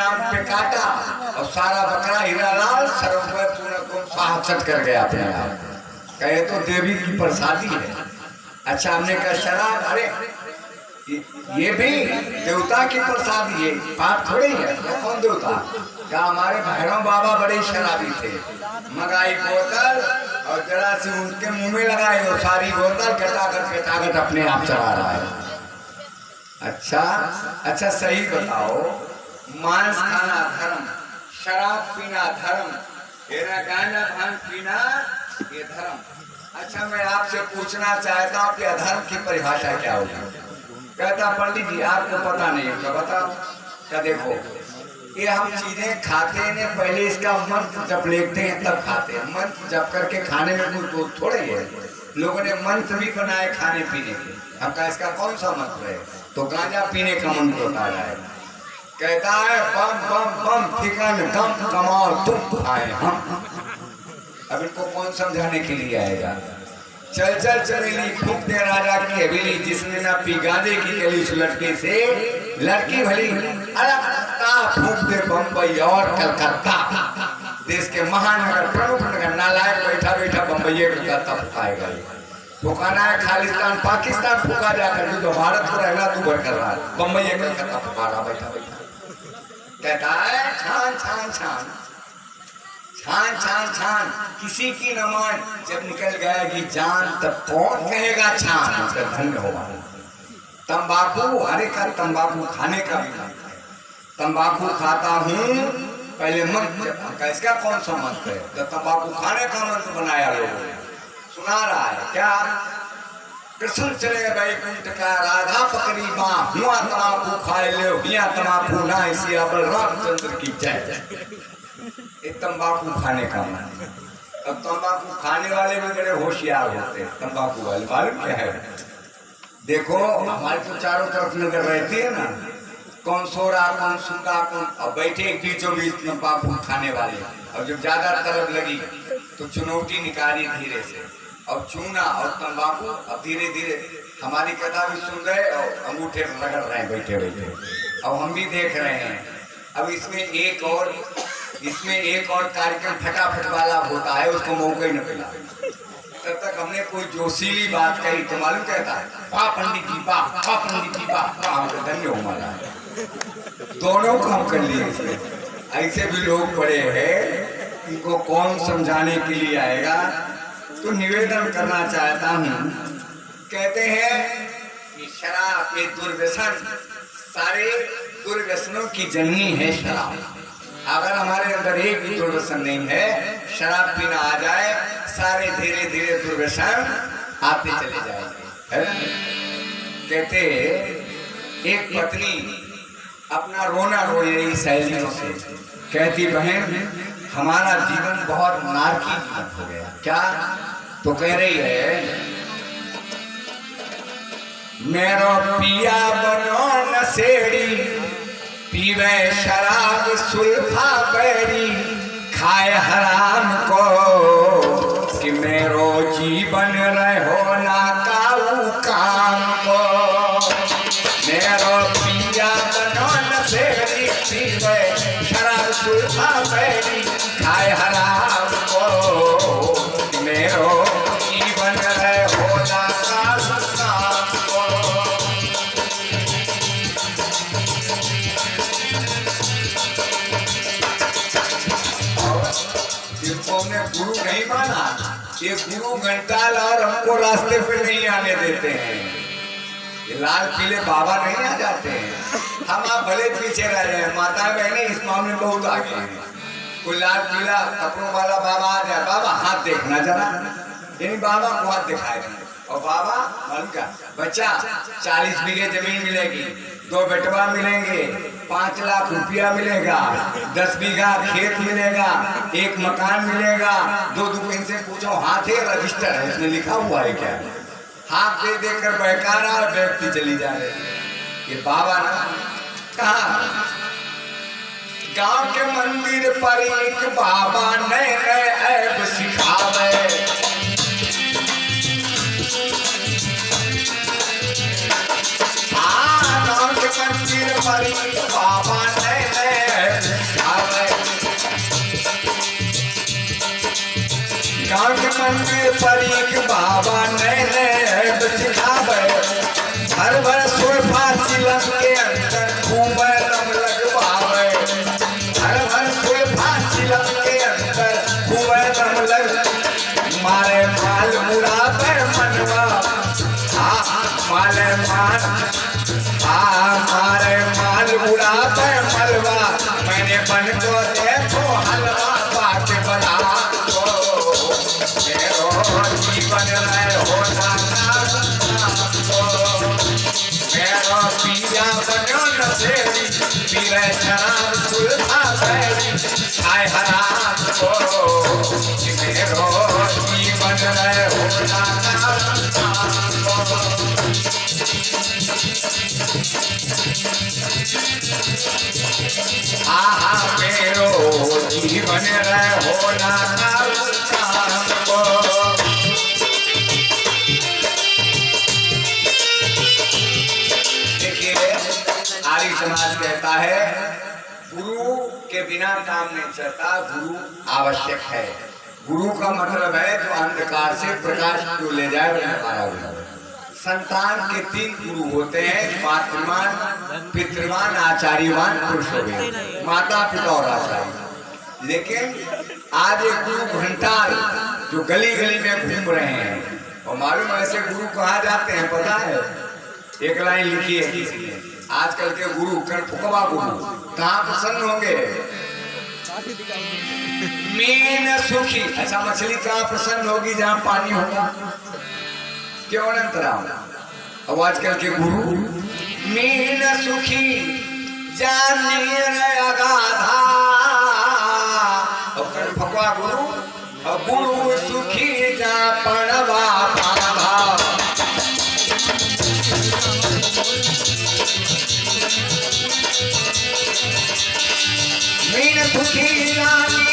नाम पे काटा और सारा बकरा हीरा लाल सरोवर तुम साहचत कर गया अपने आप। कहे तो देवी की प्रसादी है। अच्छा हमने कहा शराब, अरे ये भी देवता की प्रसादी है, पाप थोड़ी है। तो कौन देवता? क्या हमारे भैरव बाबा बड़े शराबी थे। मंगाई बोतल और जरा सी उनके मुंह में लगाई और सारी बोतल घटाघट अपने आप चला रहा है। अच्छा सही बताओ, मांस खाना धर्म, शराब पीना धर्म, तेरा गांजा भांग पीना ये धर्म। अच्छा मैं आपसे पूछना चाहता हूँ कि अधर्म की परिभाषा क्या होगी? कहता पंडित जी आपको पता नहीं है, बताओ। क्या देखो ये हम चीजें खाते हैं, पहले इसका मंत्र जप लेते हैं तब खाते हैं। मंत्र जप करके खाने में कोई दोष थोड़े है। लोगों ने मंत्र भी बनाए खाने पीने के। हम कहा इसका कौन सा मंत्र है? तो गांजा पीने का मंत्र होता है। कहता है बम बम बम ठिकान गम कमाल तुम आए हम। अब इनको कौन समझाने के लिए आएगा? चल चल चलेली फूक दे राजा की हवेली, जिसने ना पी गांजे की गली उस लड़के से लड़की भली। फूक दे बम्बई और कलकत्ता, देश के महानगर प्रमुख नगर। नालायक बैठा बैठा बम्बई कलकत्ता फुकाएगा। फुकाना है खालिस्तान पाकिस्तान फुका जाकर, तो भारत को रहना तू भर कर रहा है। बम्बई कलकत्ता फुका रहा बैठा बैठा। कहता है छान छान छान छान छान छान, किसी की न मान। जब निकल जाएगी जान तब कौन कहेगा छान? धन्य होगा। तंबाकू, अरे का तंबाकू खाने का भी तंबाकू खाता हूँ पहले मंत्र, इसका कौन सा मंत्र है? तो तंबाकू खाने का मंत्र बनाया लोगों ने, सुना रहा है क्या? कृष्ण चले वैकुंठ का राधा पकड़ी माँ, हुआ तंबाकू खाए लो हिया तंबाकू ना इसी रामचंद्र की जय। ये तंबाकू खाने का मंत्र। अब तंबाकू खाने वाले भी बड़े होशियार होते हैं। तंबाकू वाले मालूम क्या है? देखो हमारे तो चारों तरफ नजर रहती है ना, कौन सो रहा कौन सूखा कौन, और बैठे बीचों बीच तंबाकू खाने वाले। और जब ज्यादा तलब लगी तो चुनौती निकाली धीरे से और चूना और तंबाकू, अब धीरे धीरे हमारी कथा भी सुन गए और अंगूठे रगड़ रहे हैं बैठे बैठे। अब हम भी देख रहे हैं। अब इसमें एक और कार्यक्रम फटाफट वाला होता है, उसको मौका ही न मिला। तब तक हमने कोई जोशीली बात कही तो मालूम कहता है पा पंडित जी पा पंडित जी पा। धन्य हो मारा, दोनों काम कर लिए। ऐसे भी लोग पड़े हैं, इनको कौन समझाने के लिए आएगा? तो निवेदन करना चाहता हूँ। कहते हैं कि शराब ये दुर्व्यसन, सारे दुर्व्यसनों की जननी है शराब। अगर हमारे अंदर एक भी दुर्व्यसन नहीं है, शराब पीना आ जाए, सारे धीरे धीरे दुर्व्यसन आते चले जाएंगे। कहते एक पत्नी अपना रोना रो रही सहेलियों से, कहती बहन हमारा जीवन बहुत नारकी जीवन हो गया। क्या? तो कह रही है मेरो पिया बनो नशेड़ी, पीवे शराब सुल्फा बैरी, खाए हराम को कि मेरो जीवन रहो ना काऊ काम को। मेरो पिया बनो नशेड़ी, पीवे शराब सुल्फा बैरी, खाए हराम को कि मेरो जीवन रहो ना काऊ काम को। हमने गुरु नहीं माना, ये गुरु घंटाल और हमको रास्ते पे नहीं आने देते हैं। ये लाल पीले बाबा नहीं आ जाते हैं, हम आप भले पीछे रह जाए। माता बहने इस मामले में बहुत आगे हैं। कोई लाल पीला कपड़ों वाला बाबा आ जाए, बाबा हाथ देखना जरा, यानी बाबा को हाथ दिखाए। और बाबा मालूम क्या, बच्चा 40 बीघे जमीन मिलेगी, 2 बेटवा मिलेंगे, 5 लाख रुपया मिलेगा, 10 बीघा खेत मिलेगा, 1 मकान मिलेगा। 2 दुकान से पूछो हाथ है रजिस्टर है, इसमें लिखा हुआ है क्या? हाथ दे देकर बहकारा और व्यक्ति चली जा रही। ये बाबा ना कहा गांव के मंदिर पर एक बाबा नए नए ऐब सिखावे। गांव के मंदिर पर एक बाबा नए नए ऐब बाबा नए नए सिखावे, हर भर सुरफा चिलम के अंदर खूब रम लगवावे, हर भर सुरफा चिलम के अंदर खूब रम लग, मारे माल मुड़ा पर मनवा, मारे माल मुड़ा पर मलवा, मैंने बन को देखो हलवा बात बना दो, मेरो जीवन में होना मेरो पिया बनो न सेवी, पीरे शराब सुलझा बैरी, आय हराम को मेरो जीवन में होना मेरो जीवन होना देखिए आर्य समाज कहता है गुरु के बिना काम नहीं चलता, गुरु आवश्यक है। गुरु का मतलब है जो अंधकार से प्रकाश को ले जाए वह हमारा गुरु। संतान के 3 गुरु होते हैं, मातृवान, पितृवान, आचार्यवान, पुरुष हो गए, माता पिता और आचार्य। लेकिन आज एक गुरु घंटाल जो गली गली में घूम रहे हैं, और मालूम ऐसे गुरु कहाँ जाते हैं पता है? एक लाइन लिखी है किसी ने, आजकल के गुरु कणफुकवा गुरु कहाँ प्रसन्न होंगे? मीन सुखी। अच्छा, मछली कहाँ प्रसन्न होगी? जहाँ पानी होगा। क्यों अनंतराम? अब आजकल के गुरु मीन सुखी जानी अगाधा, और कणफुकवा गुरु और गुरु सुखी जा पड़वा पाधा। मीन सुखी जानी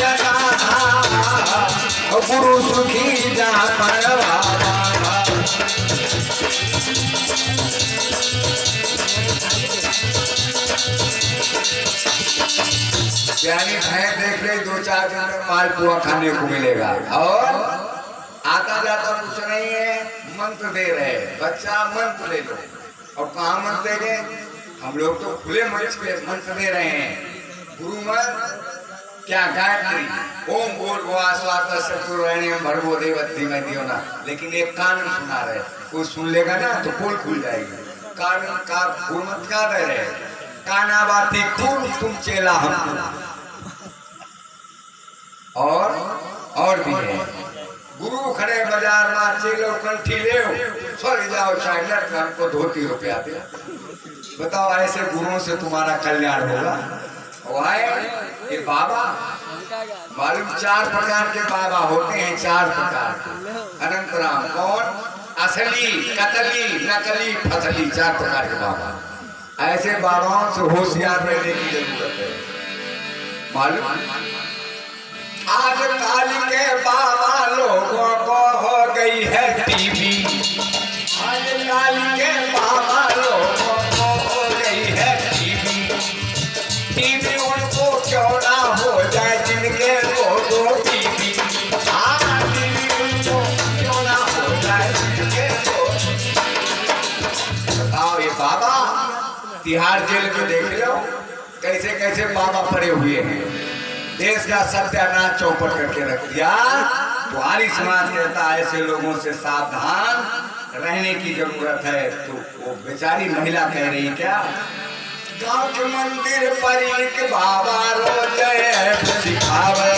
अगाधा, और गुरु सुखी जा पड़वा पाधा। यानी भैंस देख ले 2-4 दिन में मालपुआ खाने को मिलेगा, और आता जाता कुछ नहीं है, मंत्र दे रहे, बच्चा मंत्र ले लो। और कहाँ मंत्र देंगे? हम लोग तो खुले मंच पे मंत्र दे रहे हैं। गुरु मंत्र क्या? गायत्री, ओम भूर्भुवः स्वः सतुर्वरेण्यं भर्गो देवस्य धीमहि धियो न। लेकिन एक कानून सुना रहे, कोई सुन लेगा ना तो पोल खुल जाएगी। कानून का गुरु मंत्र क्या दे रहे? काना बाती खूब तुम चेला हमको। और भी है, गुरु खड़े बाजार में चेलो कंठी ले स्वर्ग जाओ, चाइलर हमको धोती रुपया दे। बताओ ऐसे गुरुओं से तुम्हारा कल्याण होगा? ये बाबा मालूम 4 प्रकार के बाबा होते हैं, 4 प्रकार के। अनंतराम कौन? असली, कतली, नकली, फसली, 4 प्रकार के बाबा। ऐसे बाबाओं से होशियार रहने की जरूरत है। मालूम आज काल के बाबा लोगों को हो गई है टीवी, आज काल के बाबा लोगों को हो गई है टीवी। टीवी उनको क्यों ना हो जाए जिनके दो टीवी, हाँ टीवी उनको क्यों ना हो जाए जिनके दो। बताओ ये बाबा तिहाड़ जेल में देख लो कैसे कैसे बाबा पड़े हुए हैं, देश का सत्यानाश चौपट करके रख दिया। तो आर्य समाज कहता है ऐसे लोगों से सावधान रहने की जरूरत है। तो वो बेचारी महिला कह रही क्या? गांव के मंदिर पर एक बाबा रोज सिखावे,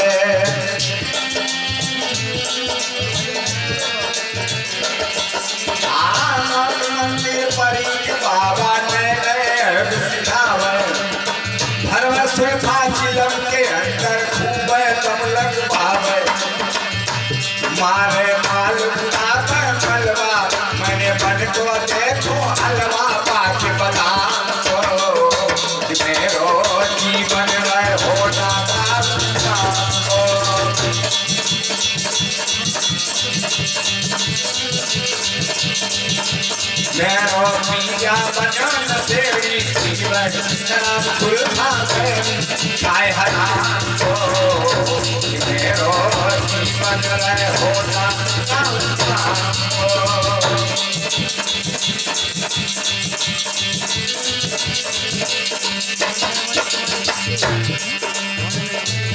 मंदिर पर एक बाबा ने सिखावे, हर सुरफा चिलम के अंदर खूब दम लगवावे, मारे माल बुला पर मलवा, मैंने बन को देखो हलवा बात बता दो, मेरो जीवन में होना मेरो पिया बनो न सेवी, शराब सुलझा बैरी, आय हराम को मेरो जीवन में होना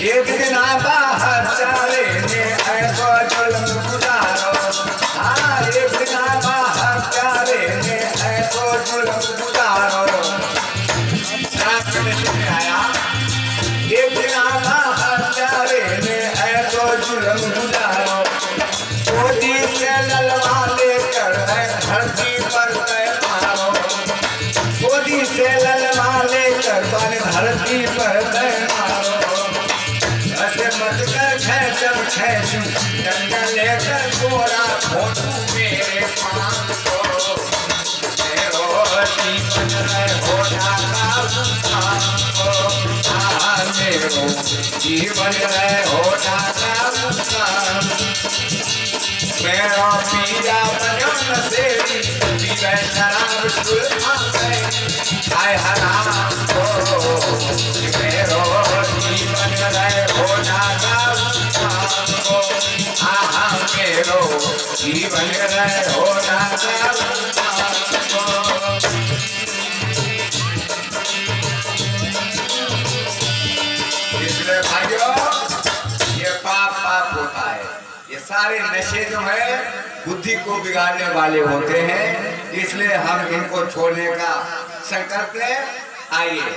एक दिन बाहर चले ने ऐसो जुल्म गुजारो, हाँ एक दिन बाहर चले ने ऐसो जुल्म गुजारो। आया एक दिन बाहर चले ने ऐसो जुल्म गुजारो, गोदी से ललवा लेकर धरती पर मारो, गोदी से ललवा लेकर धरती पर मारो। मत कर खैचम खैचम डंडा लेकर गोरा फोटू मेरे पास को, मेरो जीवन है होना का सुल्तान को, मेरो जीवन है होना का सुल्तान। मेरा पीरा बनो नशेड़ी पीवे शराब सुल्तान आए हराम को, मेरो जीवन है होना का सुल्तान को, मेरो जीवन है होना का सुल्तान को। इसलिए भाइयों ये पाप होता है, ये सारे नशे जो है बुद्धि को बिगाड़ने वाले होते हैं, इसलिए हम इनको छोड़ने का संकल्प लें। आइए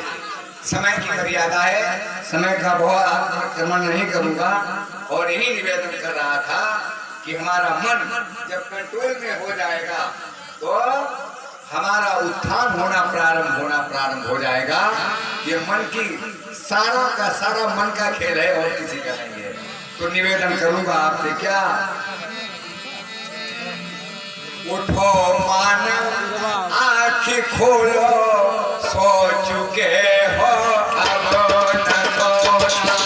समय की मर्यादा है, समय का बहुत आक्रमण नहीं करूंगा और यही निवेदन कर रहा था कि हमारा मन जब कंट्रोल में हो जाएगा तो हमारा उत्थान होना प्रारंभ हो जाएगा। ये मन की सारा का सारा मन का खेल है और किसी का नहीं है। तो निवेदन करूंगा आपसे क्या, उठो मानव आँख खोलो, सो चुके हो अब न सोना।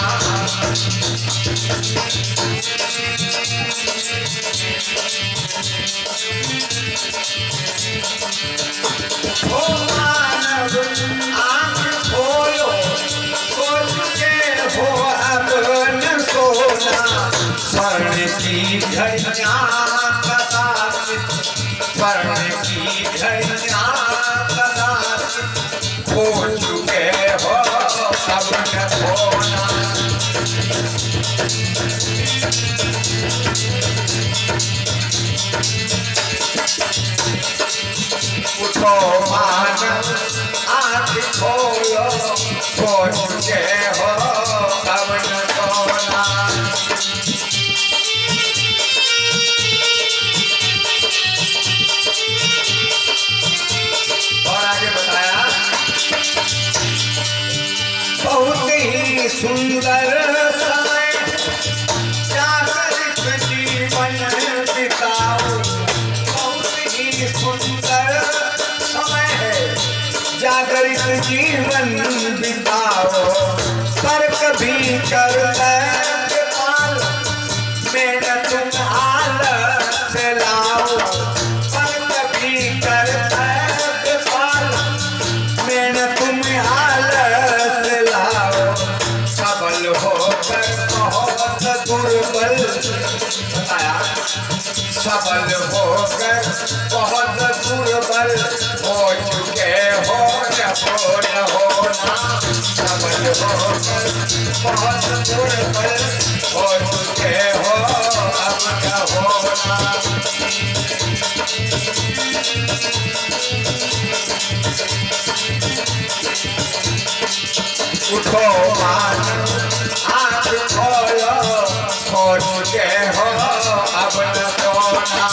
ओ मानव आँख खोलो, सो चुके हो अब न सोना। स्वर्ण की घड़ियां स्वर्ण की घड़ियां खो चुके हो अब न खोना। उठो मानव आँख खोलो, खो चुके हो अब न खोना। बहुत ही सुंदर समय जागरित जीवन बिताओ, बहुत ही सुंदर समय है जागरित जीवन बिताओ। तर्क भी करते पाल मेहनत आलस लाओ, तर्क भी करते पाल मेहनत आलस लाओ। सबल होकर बहुत दुर्बल बताया, सबल होकर बहुत दुर्बल हो चुके हो न होना। सबल होकर बहुत दुर्बल हो चुके हो अब न होना। उठो मानव आँख खोलो, खो चुके हो अब न सोना।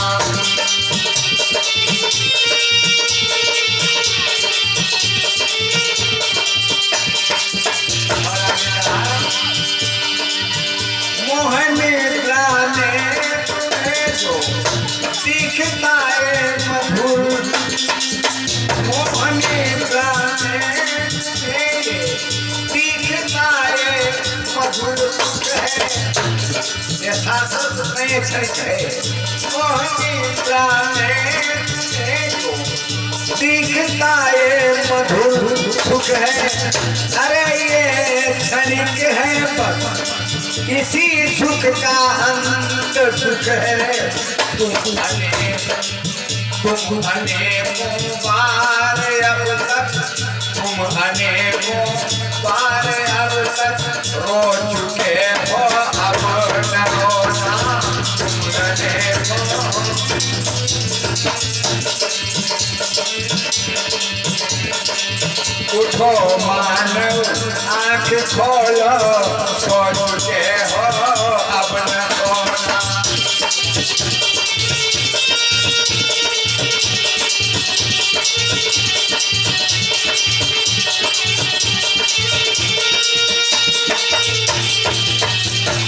मोहनी प्राणे जो दिखता है मधुर, मोहनी प्राणे दिखता है मधुर है, ऐसा नहीं है। मोहनी प्राणे जो दिखता है मधुर सुख है, अरे ये क्षणिक है बस, इसी सुख का अंत सुख है। तुम अनेकों बार अब तक, तुम अनेकों बार अब तक रो चुके हो, अब न रोना। तुम अनेकों उठो मानव आँख खोलो, सो चुके हो अब न सोना।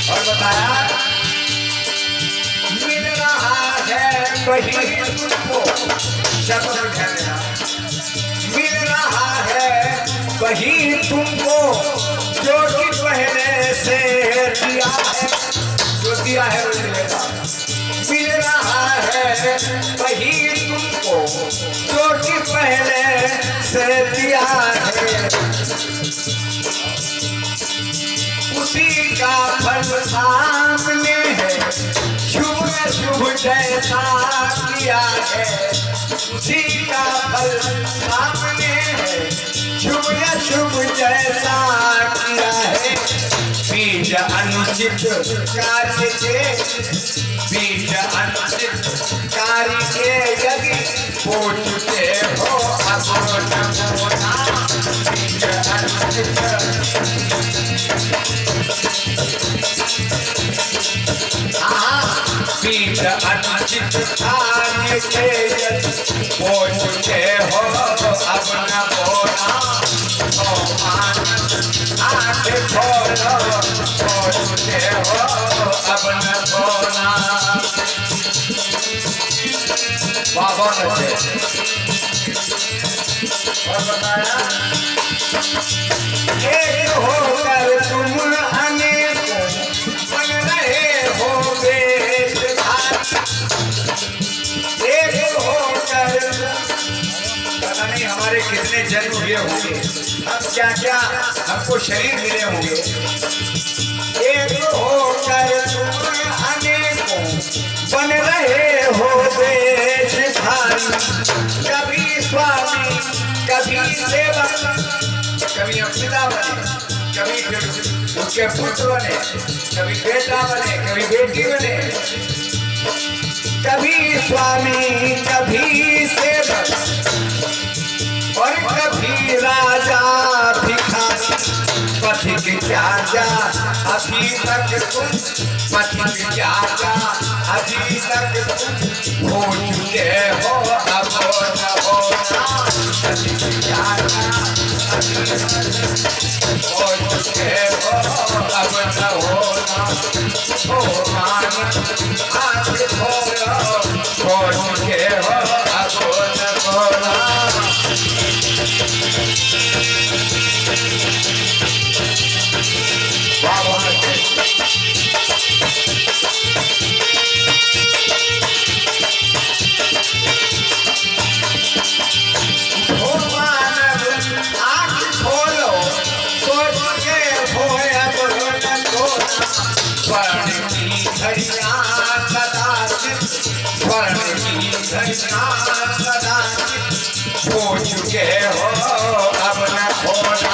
और बताया मिल रहा है वही तुमको, शब्द ध्यान देना, मिल रहा है वही तुमको जो कि पहले से दिया है, जो दिया है वो मिलेगा। मिल रहा है वही तुमको जो कि पहले से दिया है, उसी का फल सामने है, शुभ शुभ जैसा किया है, उसी का फल सामने है, शुभ शुभ जैसा किया है। बीज अनुचित कार्य के, बीज अनुचित कार्य के यदि बो चुके हो अब न बोना। बीज अनुचित बीज अनुचित कार्य के यदि बो चुके हो अब न बोना। आँख खोलो, सो चुके हो अब न बोना। बाबा ने और बताया एक होकर तुम अनेकों बन रहे हो वेशधारी, एक होकर पता नहीं हमारे कितने जन्म हुए होंगे, अब क्या क्या हमको शरीर मिले होंगे। एक होकर तुम अनेकों बन रहे हो वेशधारी, कभी स्वामी कभी सेवक, कभी पिता बने, कभी फिर उसके पुत्र बने, कभी बेटा बने, कभी बेटी बने, कभी स्वामी कभी सेवक और कभी राजा भिखारी। पथिक क्या जा अभी तक तुम, पथिक क्या जा अभी तक तुम हो चुके हो अब न होना। पथिक क्या जा अभी तक हो चुके हो अब न होना। हो मान आँख खोलो, हो चुके हो अब न होना। स्वर्ण की घड़ियां कदाचित हो चुके हो अब न होना।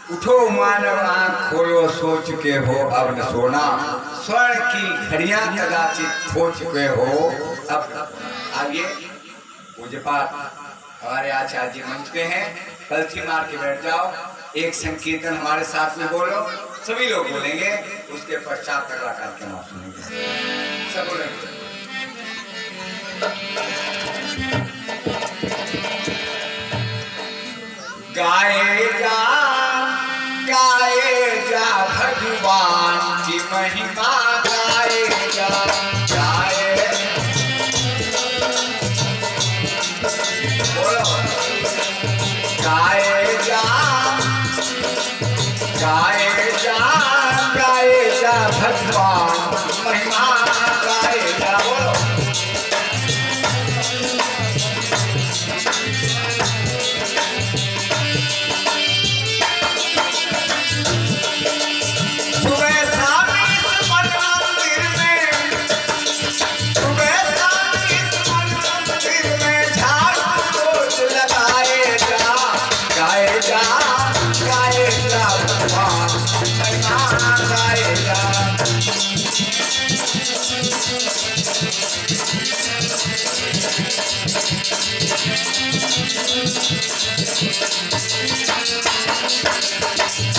उठो मानव आँख खोलो, सो चुके हो अब न सोना। स्वर्ण की घड़ियां कदाचित खो चुके हो अब। आगे पूज्यपाठ हमारे आचार्य जी मंच पे हैं, कलथी मार के बैठ जाओ। एक संकीर्तन हमारे साथ में बोलो, सभी लोग बोलेंगे, उसके पश्चात तगड़ा कार्यक्रम आप सुनेंगे। सब बोलेंगे। गाएगा गाएगा भगवान की महिमा गाएगा बोलो गाएगा गाएगा गाएगा भगवान की महिमा गाएगा बोलो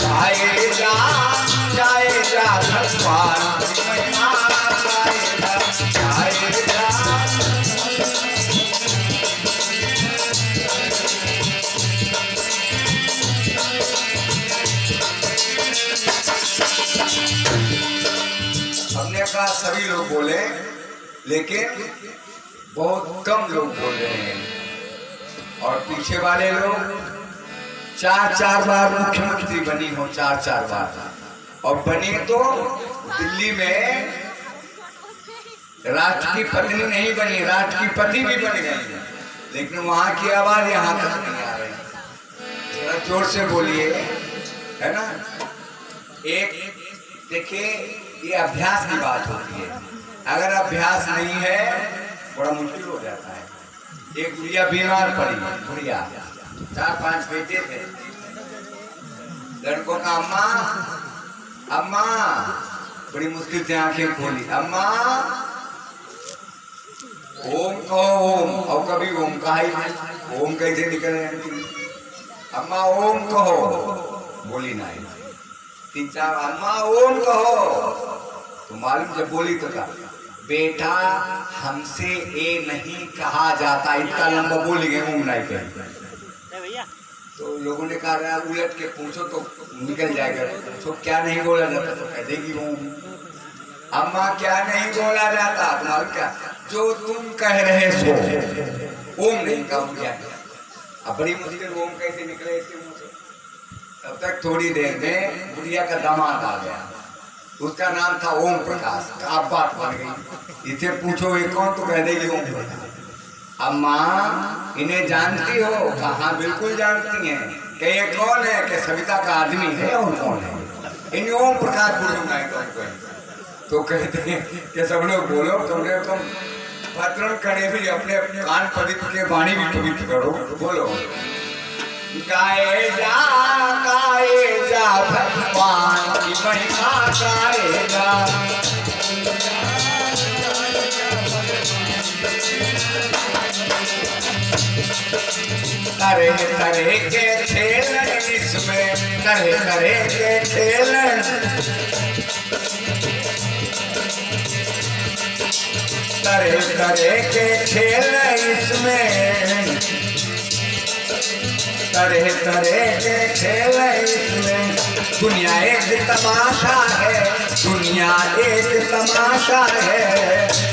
गाएगा गाएगा भगवान की महिमा गाएगा गाएगा हमने कहा सभी लोग बोले लेकिन बहुत कम लोग बोल रहे हैं और पीछे वाले लोग चार बार मुख्यमंत्री बनी हो चार बार और बनी तो दिल्ली में राष्ट्र की पत्नी नहीं बनी राष्ट्र की पति भी बन गई लेकिन वहां की आवाज यहाँ तक नहीं आ रही थोड़ा जोर से बोलिए है ना एक देखिए ये अभ्यास की बात होती है अगर अभ्यास नहीं है बड़ा मुश्किल हो जाता है एक गुड़िया बीमार पड़ी गुड़िया 4-5 बेटे थे लड़कों का अम्मा अम्मा बड़ी मुश्किल से आंखें खोली अम्मा ओम कहो ओम और कभी ओम कहा ही नहीं ओम कैसे निकल रहे अम्मा ओम कहो बोली नहीं 3-4 अम्मा ओम कहो तो मालूम जब बोली तो कहा बेटा हमसे ये नहीं कहा जाता इतना लंबा बोल गए ओम नहीं कहे तो लोगों ने कहा उलट के पूछो तो निकल जाएगा तो क्या नहीं बोला जाता तो कह देगी ओम अम्मा क्या नहीं बोला जाता तुम्हारा क्या जो तुम कह रहे सो ओम नहीं कहा अब बड़ी मुश्किल ओम कैसे निकले इसके मुंह से तब तक थोड़ी देर में बुढ़िया का दामाद आ गया उसका नाम था ओम प्रकाश आप बात बन गई इसे पूछो ये कौन तो कह देगी ओम प्रकाश अम्मा इन्हें जानती हो कहाँ बिल्कुल जानती हैं कि ये कौन है कि सविता का आदमी है और कौन है इन ओम प्रकाश बोलो तो कहते हैं कि सब लोग बोलो कम से कम भद्रम करे भी अपने अपने कान पवित्र के वाणी भी पवित्र करो बोलो गाएगा भगवान की महिमा गाएगा तरह तरह के खेलन इसमें तरह तरह के खेलन तरह तरह के खेल इसमें तरह तरह के खेल इसमें दुनिया एक तमाशा है दुनिया एक तमाशा है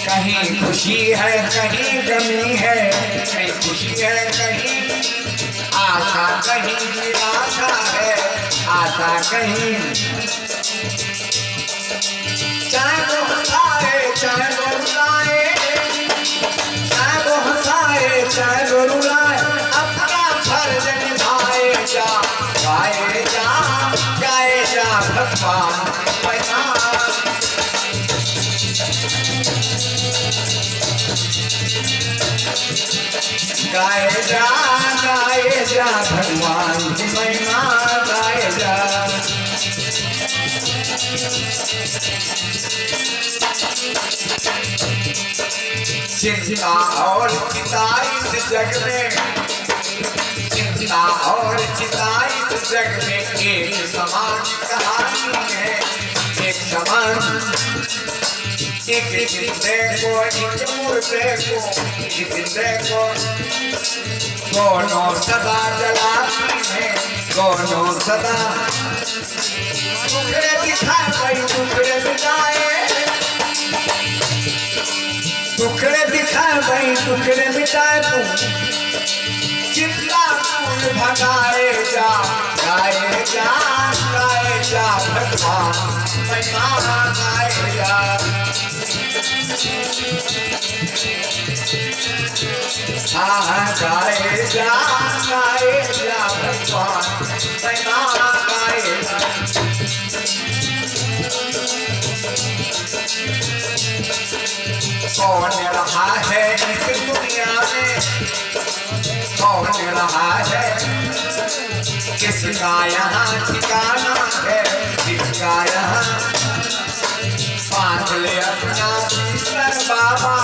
कहीं खुशी है कहीं गमी है कहीं खुशी है कहीं आशा कहीं निराशा है आशा कहीं चाहे वो हंसाए चाहे वो रुलाए चाहे वो हंसाए चाहे वो रुलाए अपना फर्ज निभाए जा भगवान गाए जा भगवान की महिमा गाए जा चिंता और चिता इस जग में चिंता और चिता इस जग में एक समान कहानी है एक समान एक जिंदे को एक मुर्दे को एक जिंदे को दोनों सदा जलाती है दोनों सदा टुकड़े दिखाए भाई टुकड़े मिटाए टुकड़े दिखाए भाई टुकड़े मिटाए तू चिल्ला फूल भगाए जा गाए जा भगवान महिमा गाए जा हाँ गाए जा भगवान महिमा गाए जा कौन रहा है इस दुनिया में कौन रहा है किसका यहाँ ठिकाना है किसका यहाँ बांध ले अपना ईश्वर बाबा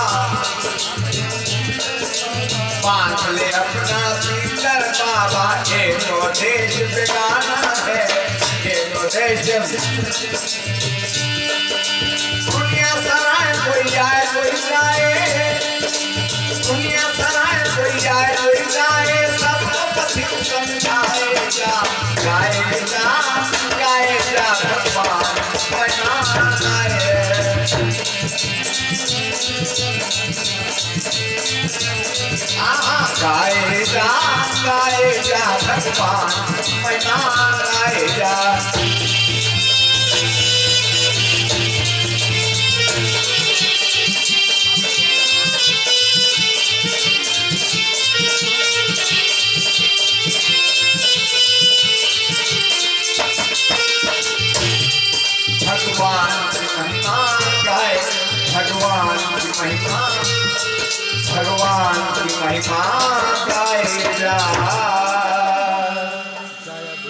बांध ले अपना ईश्वर बाबा ये तो देश बेगाना है ये तो देश दुनिया सराय कोई जाए दुनिया सराय कोई जाए सबको पति समझाएगा गाएगा भगवान महिमा गाए गाएगा भगवान महिमा गाएगा भगवान की महिमा गाए भगवान की महिमा गाए जा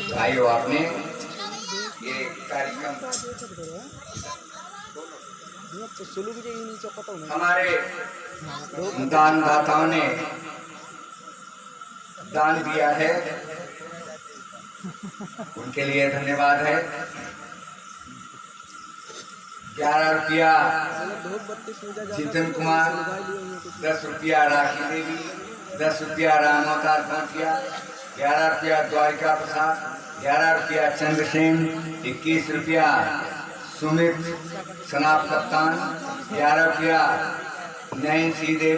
भाइयों आपने ये कार्यक्रम हमारे दानदाताओं ने दान दिया है उनके लिए धन्यवाद है 11 रुपया चिंतन कुमार 10 रुपया राखी देवी 10 रुपया राम अवतार पहुंचिया 11 रुपया द्वारिका प्रसाद 11 रुपया चंद्रसेन 21 रुपया सुमित सनाप कप्तान 11 रुपया नयन सी देव